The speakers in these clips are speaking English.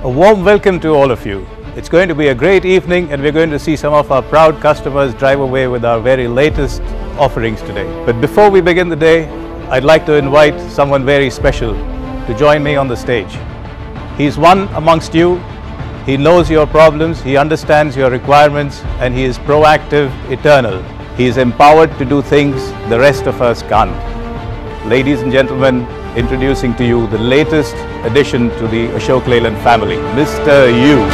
A warm welcome to all of you. It's going to be a great evening and we're going to see some of our proud customers drive away with our very latest offerings today. But before we begin the day, I'd like to invite someone very special to join me on the stage. He's one amongst you. He knows your problems, he understands your requirements, and he is proactive, eternal. He is empowered to do things the rest of us can't. Ladies and gentlemen, introducing to you the latest addition to the Ashok Leyland family, Mr. Yu.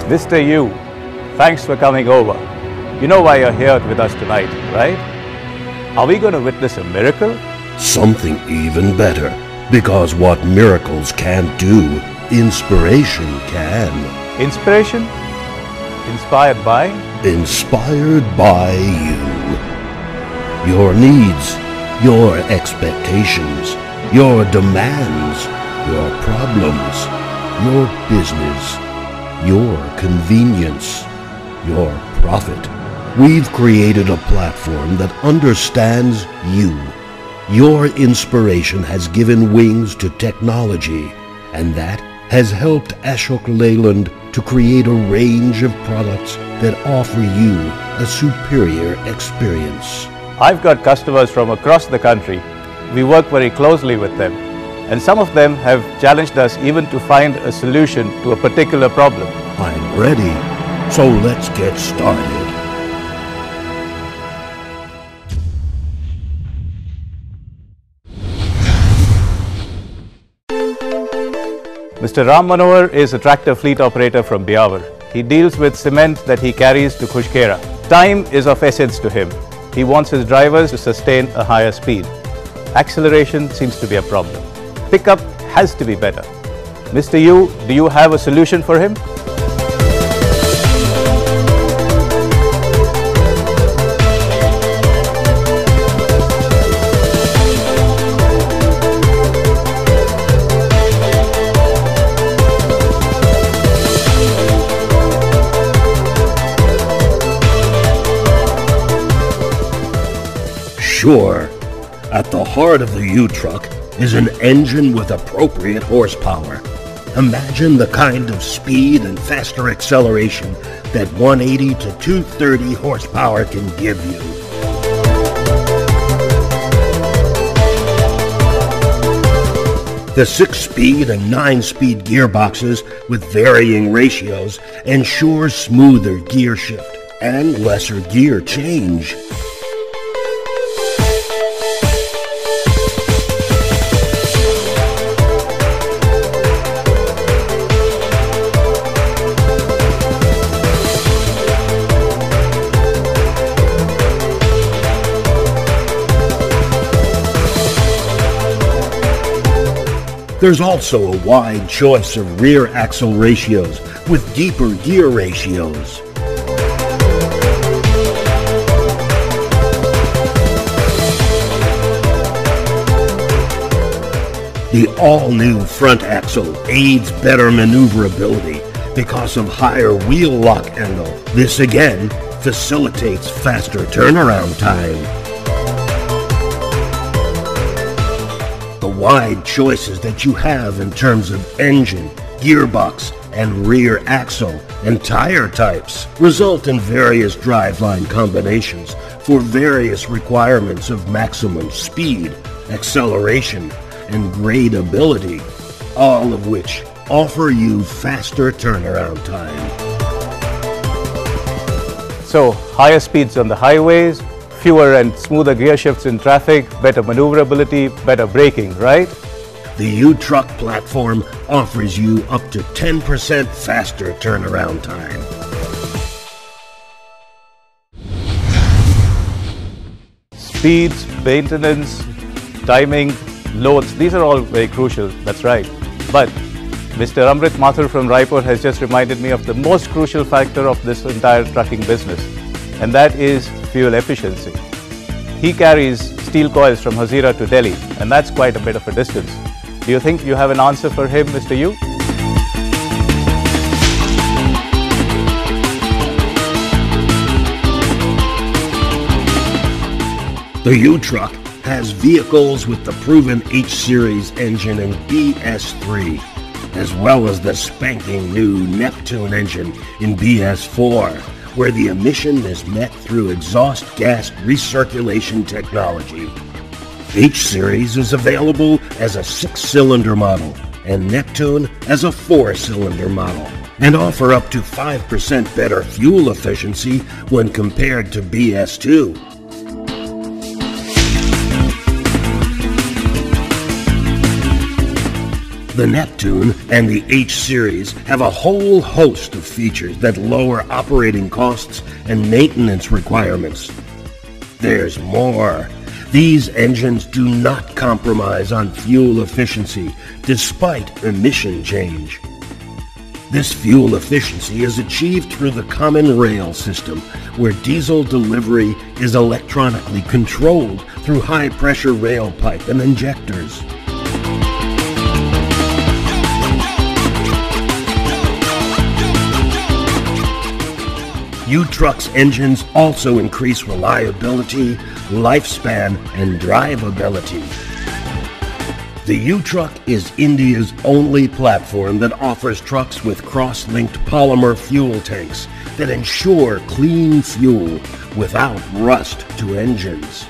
Mr. Yu, thanks for coming over. You know why you're here with us tonight, right? Are we going to witness a miracle? Something even better, because what miracles can't do, inspiration can. Inspiration? Inspired by? Inspired by you. Your needs, your expectations, your demands, your problems, your business, your convenience, your profit. We've created a platform that understands you. Your inspiration has given wings to technology, and that has helped Ashok Leyland to create a range of products that offer you a superior experience. I've got customers from across the country. We work very closely with them. And some of them have challenged us even to find a solution to a particular problem. I'm ready, so let's get started. Mr. Ram Manohar is a tractor fleet operator from Biawar. He deals with cement that he carries to Khushkera. Time is of essence to him. He wants his drivers to sustain a higher speed. Acceleration seems to be a problem. Pickup has to be better. Mr. Yu, do you have a solution for him? Sure. At the heart of the U-Truck is an engine with appropriate horsepower. Imagine the kind of speed and faster acceleration that 180 to 230 horsepower can give you. The 6-speed and 9-speed gearboxes with varying ratios ensure smoother gear shift and lesser gear change. There's also a wide choice of rear axle ratios with deeper gear ratios. The all-new front axle aids better maneuverability because of higher wheel lock angle. This again facilitates faster turnaround time. The wide choices that you have in terms of engine, gearbox, and rear axle and tire types result in various driveline combinations for various requirements of maximum speed, acceleration, and gradability, all of which offer you faster turnaround time. So, higher speeds on the highways, fewer and smoother gear shifts in traffic, better maneuverability, better braking, right? The U-Truck platform offers you up to 10% faster turnaround time. Speeds, maintenance, timing, loads, these are all very crucial, that's right. But Mr. Amrit Mathur from Raipur has just reminded me of the most crucial factor of this entire trucking business, and that is fuel efficiency. He carries steel coils from Hazira to Delhi, and that's quite a bit of a distance. Do you think you have an answer for him, Mr. Yu? The U-Truck has vehicles with the proven H-Series engine and BS3, as well as the spanking new Neptune engine in BS4, where the emission is met through exhaust gas recirculation technology. H-Series is available as a 6-cylinder model and Neptune as a 4-cylinder model, and offer up to 5% better fuel efficiency when compared to BS2. The Neptune and the H-Series have a whole host of features that lower operating costs and maintenance requirements. There's more. These engines do not compromise on fuel efficiency despite emission change. This fuel efficiency is achieved through the common rail system, where diesel delivery is electronically controlled through high-pressure rail pipe and injectors. U-Truck's engines also increase reliability, lifespan, and drivability. The U-Truck is India's only platform that offers trucks with cross-linked polymer fuel tanks that ensure clean fuel without rust to engines.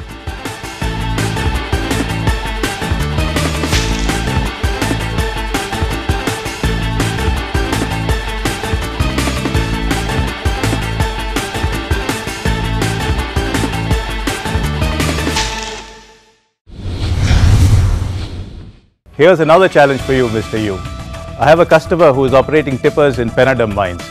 Here's another challenge for you, Mr. Yu. I have a customer who is operating tippers in Penadam mines.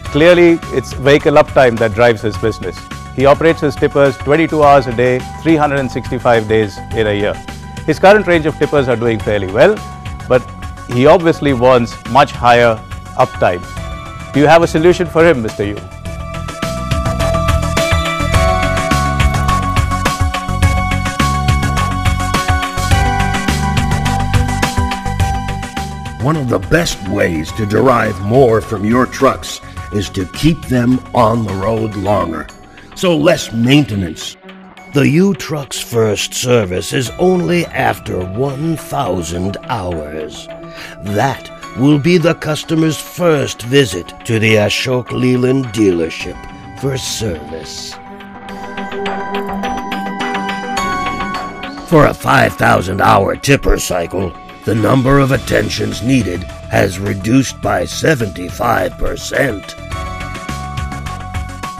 Clearly, it's vehicle uptime that drives his business. He operates his tippers 22 hours a day, 365 days in a year. His current range of tippers are doing fairly well, but he obviously wants much higher uptime. Do you have a solution for him, Mr. Yu? One of the best ways to derive more from your trucks is to keep them on the road longer, so less maintenance. The U-Truck's first service is only after 1,000 hours. That will be the customer's first visit to the Ashok Leyland dealership for service. For a 5,000-hour tipper cycle, the number of attentions needed has reduced by 75%.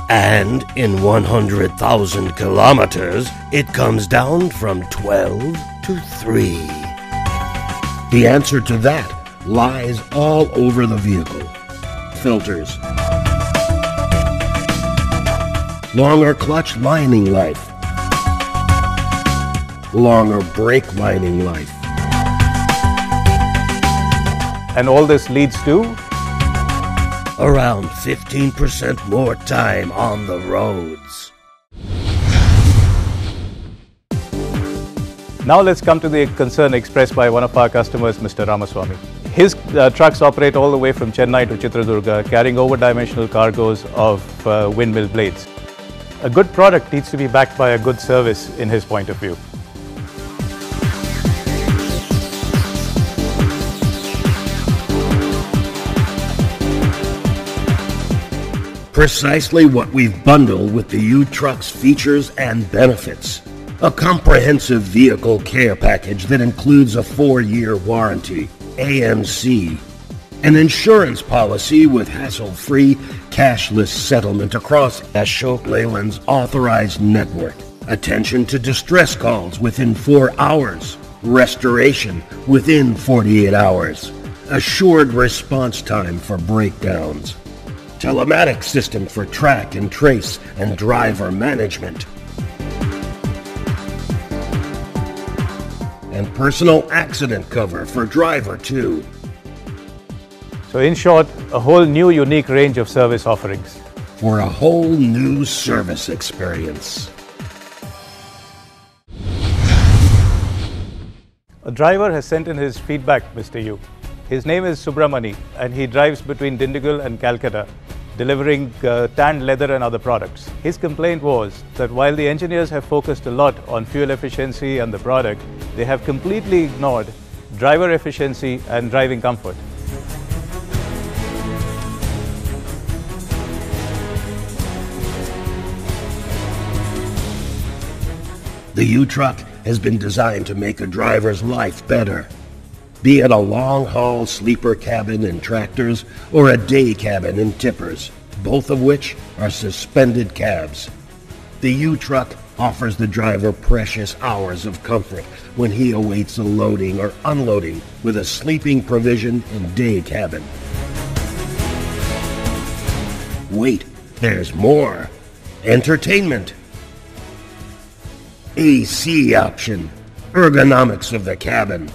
And in 100,000 kilometers, it comes down from 12 to 3. The answer to that lies all over the vehicle. Filters, longer clutch lining life, longer brake lining life. And all this leads to? Around 15% more time on the roads. Now let's come to the concern expressed by one of our customers, Mr. Ramaswamy. His trucks operate all the way from Chennai to Chitradurga, carrying over-dimensional cargoes of windmill blades. A good product needs to be backed by a good service in his point of view. Precisely what we've bundled with the U-Truck's features and benefits. A comprehensive vehicle care package that includes a 4-year warranty, AMC, an insurance policy with hassle-free, cashless settlement across Ashok Leyland's authorized network, attention to distress calls within 4 hours, restoration within 48 hours, assured response time for breakdowns, telematics system for track and trace and driver management, and personal accident cover for driver too. So in short, a whole new unique range of service offerings. For a whole new service experience. A driver has sent in his feedback, Mr. Yu. His name is Subramani and he drives between Dindigul and Calcutta, delivering tanned leather and other products. His complaint was that while the engineers have focused a lot on fuel efficiency and the product, they have completely ignored driver efficiency and driving comfort. The U-Truck has been designed to make a driver's life better. Be it a long-haul sleeper cabin in tractors or a day cabin in tippers, both of which are suspended cabs. The U-Truck offers the driver precious hours of comfort when he awaits a loading or unloading with a sleeping provision in day cabin. Wait, there's more. Entertainment. AC option, ergonomics of the cabin.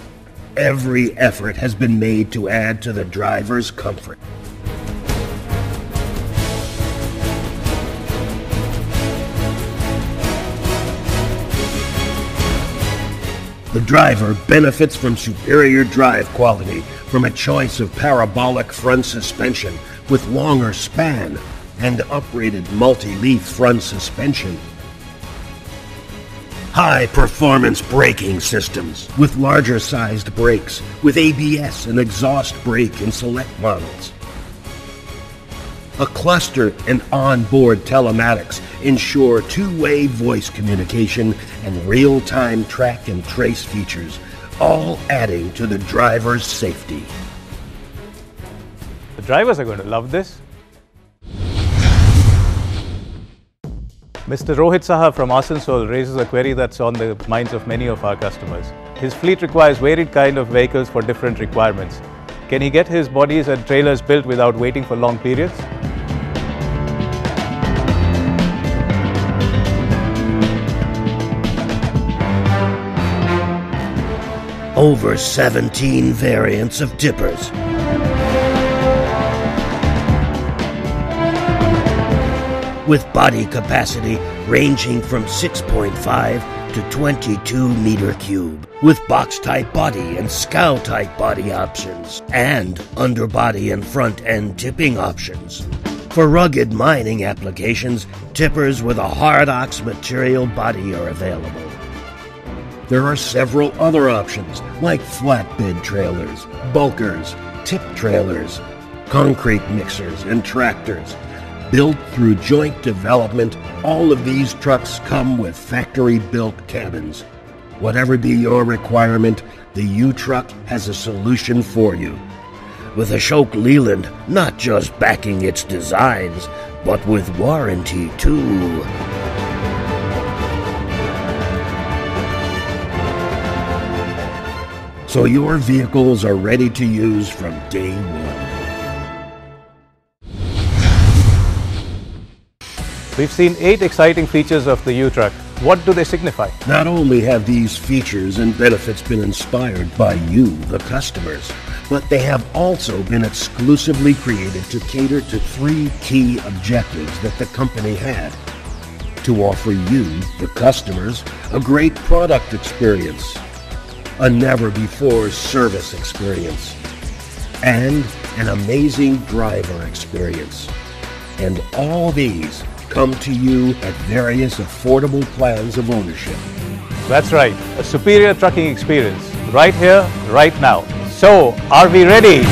Every effort has been made to add to the driver's comfort. The driver benefits from superior drive quality from a choice of parabolic front suspension with longer span and uprated multi-leaf front suspension. High-performance braking systems with larger-sized brakes with ABS and exhaust brake in select models. A cluster and onboard telematics ensure two-way voice communication and real-time track and trace features, all adding to the driver's safety. The drivers are going to love this. Mr. Rohit Saha from Asansol raises a query that's on the minds of many of our customers. His fleet requires varied kind of vehicles for different requirements. Can he get his bodies and trailers built without waiting for long periods? Over 17 variants of tippers. With body capacity ranging from 6.5 to 22 meter cube, with box-type body and scow-type body options, and underbody and front-end tipping options. For rugged mining applications, tippers with a hard ox material body are available. There are several other options like flatbed trailers, bulkers, tip trailers, concrete mixers, and tractors. Built through joint development, all of these trucks come with factory-built cabins. Whatever be your requirement, the U-Truck has a solution for you. With Ashok Leyland not just backing its designs, but with warranty too. So your vehicles are ready to use from day one. We've seen 8 exciting features of the U-Truck. What do they signify? Not only have these features and benefits been inspired by you, the customers, but they have also been exclusively created to cater to 3 key objectives that the company had. To offer you, the customers, a great product experience, a never-before service experience, and an amazing driver experience. And all these come to you at various affordable plans of ownership. That's right, a superior trucking experience, right here, right now. So, are we ready?